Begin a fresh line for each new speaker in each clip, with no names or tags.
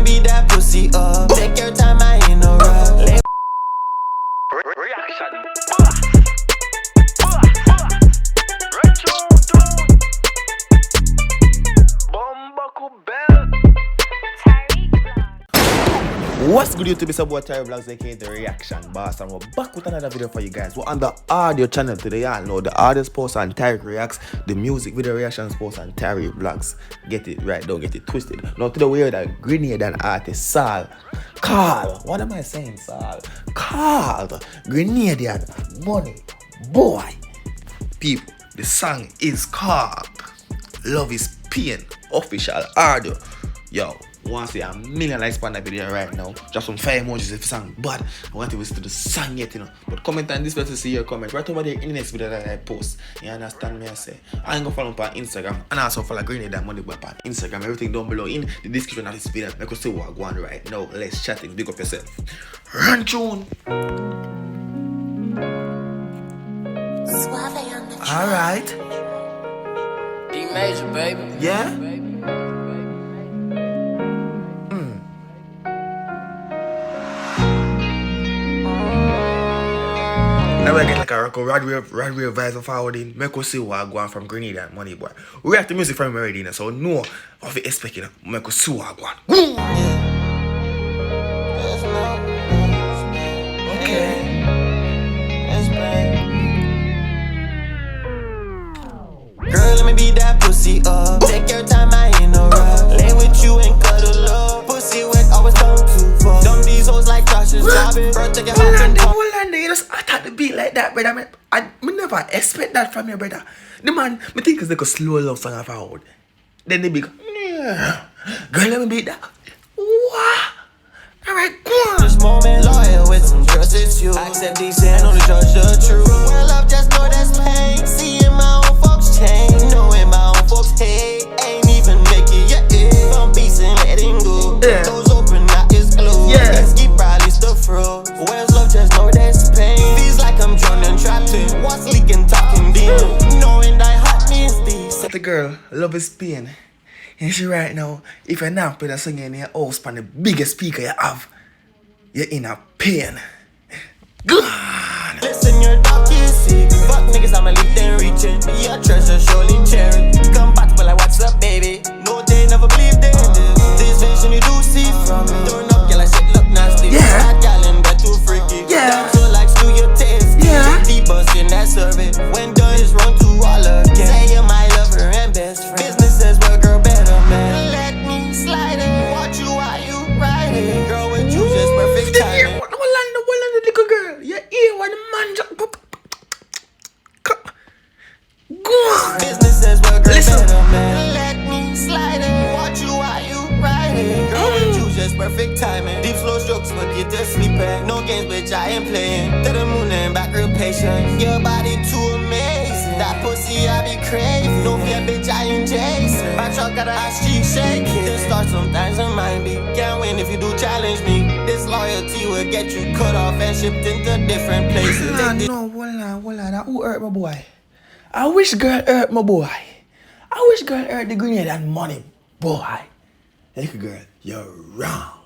me beat that pussy up. Take your time, I ain't no rush.
Reaction.
What's good YouTube? It's your boy TyrekeReacts, aka the Reaction Boss, and we're back with another video for you guys. We're on the audio channel today. Y'all know the audio post on TyrekeReacts, the music video reactions post on TyrekeReacts. Get it right, don't get it twisted. Now to the way that Grenadian artist Saul, what am I saying, Saul? Grenadian Money Boii. People, the song is called Love Is Pain, official audio. Yo, I want to see a million likes on that video right now. Just some fire emojis if the song bad. I want to listen to the song yet, you know. But comment on this video to see your comment right over there in the next video that I post. You understand me? I say I ain't gonna follow me on Instagram and also follow Grenadian Money Boii on Instagram. Everything down below in the description of this video. Make us see what I go on right now. Let's chat and big up yourself. Run tune. Alright.
D major, baby.
Yeah? Now we get like a record Radway vibes of forwarding. Make us see what I go on from Grenadian Money Boii. We have the music from him already, so no what we expecting. Make us see what I go on. Okay.
Girl, let me beat that pussy up. Take your time, I ain't no rush. Lay with you and cuddle up. Pussy wet, always done too far. Dumb these hoes like Josh's jobbing. Girl, take your hot and
you just attack the beat like that, brother. I never expect that from you, brother. The man, me think it's like a slow love song of forward. Then they be yeah. Girl, let me beat that. What? Alright, go on.
This moment, loyal with some trust, it's you. I accept these and only judge the truth. When love, just know that's pain. Seeing my own folks change, knowing my own folks hate. Ain't even make it yet. From peace and letting go.
Yeah.
Those open, now it's closed.
Yeah.
Let's keep probably still froze. Where's love, just know that's pain. Feels like I'm drowning, trapped in what's leaking, talking deep. Knowing that heart means these.
The girl, Love Is Pain. And she right now, if you're not playing a song in your house on the biggest speaker you have, you're in a pain. God.
Listen, your dog is sick. Fuck niggas, I'ma leave them reaching. Your treasure surely cherished. Compatible like what's up, baby. No, they never believed in this vision you do see from me. Turn up, girl, I shit look nasty.
Yeah.
That gal and that too freaky.
Yeah.
Down so like do your taste.
Yeah.
Deep bust in that survey. When done is run to all again. Say you're my lover and best friend. Business says well, girl, better man. Let me slide in. Watch you while you ride it. Girl, with you just perfect timing.
What the little girl? Your ear when the man just go on.
Business says well, girl,
Listen.
better man. Let me slide in. Watch you while you ride it. Girl, with you just perfect timing. Deep slow strokes, but you just sleeping. No games, bitch, I ain't playing. To the moon and back, real patient. Your body too amazing. That pussy, I be craving. No fear, bitch, I ain't Jason. My truck got a hot street shake. This start sometimes in mind be. Can't win if you do challenge me. This loyalty will get you cut off and shipped into different places.
No, hold on. Who hurt my boy? I wish girl hurt my boy. I wish girl hurt the Grenadian Money Boii. Hey girl, you're wrong.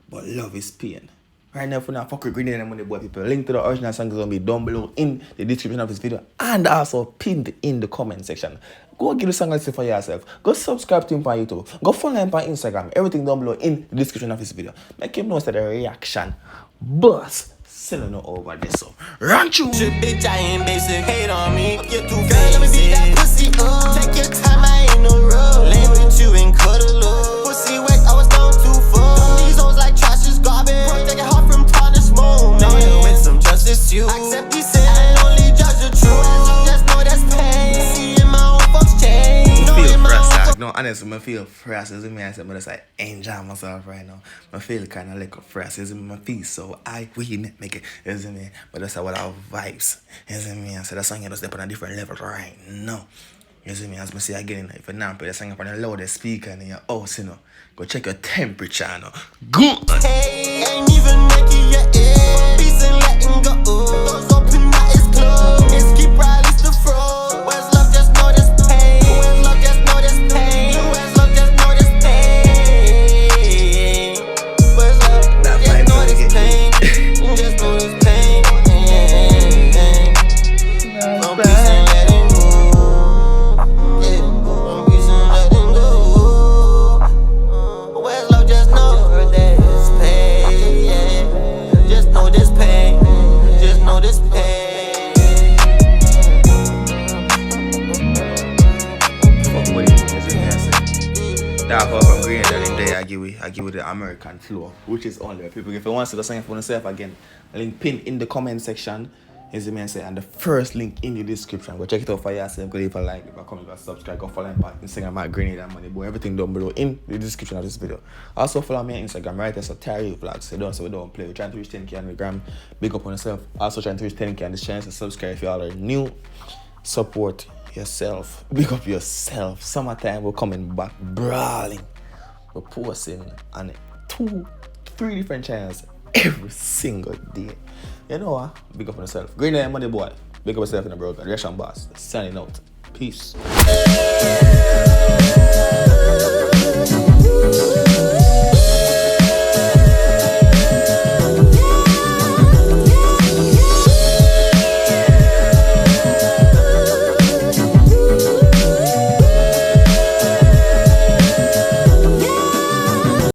But love is pain. Right now, for now, fuck with Grenadian Money Boii, people. Link to the original song is gonna be down below in the description of this video and also pinned in the comment section. Go give the song a listen for yourself. Go subscribe to him on YouTube. Go follow him on Instagram. Everything down below in the description of this video. Make him know that the reaction boss selling it over this. So run you.
Bitch, I ain't basic. Hate on me. You're too fake. Let me beat that pussy up. Take your time, I ain't no rush. Lay with you and cuddle up. Pussy wet, I was down too far. These hoes like trash is garbage. Protect your heart from tarnish moment. Now you with some justice, you accept these sin and only judge the truth. Just know that's pain. Seeing my own folks change.
No, honestly, I feel fresh. As me, I said, I like enjoy myself right now. I feel kind of like a fresh. As my feet, so we make it. As me, but that's what our vibes. As me, I said that song is step on a different level right now. As me, as I say again, if you now play the song up on the loudest speaker in your house, you know, go check your temperature, you know. Good.
Hey, ain't even make it yet. Peace and letting go. Those open, now it's closed. It's keep rallies to froze. Where's love? Just know this pain. Where's love? Just know this pain. Where's love? Just know this pain.
That far from Grenada in there, I give you the American flow, which is only people. If you want to do something for yourself again, link pinned in the comment section. Is the main say, and the first link in the description. Go check it out for yourself. Go leave a like, if I comment, go subscribe, go follow me on Instagram at Grenadian Money Boii. Everything down below in the description of this video. Also follow me on Instagram right there, so TyrekeReacts. So we don't play. We're trying to reach 10k on the gram. Big up on yourself. Also trying to reach 10k on this channel. So subscribe if you all are new. Support yourself. Big up yourself. Summertime we're coming back brawling. We're posting on 2-3 different channels every single day. You know what? Big up on yourself. Grenadian Money Boii. Big up yourself in the broker. Reaction boss. Signing out. Peace.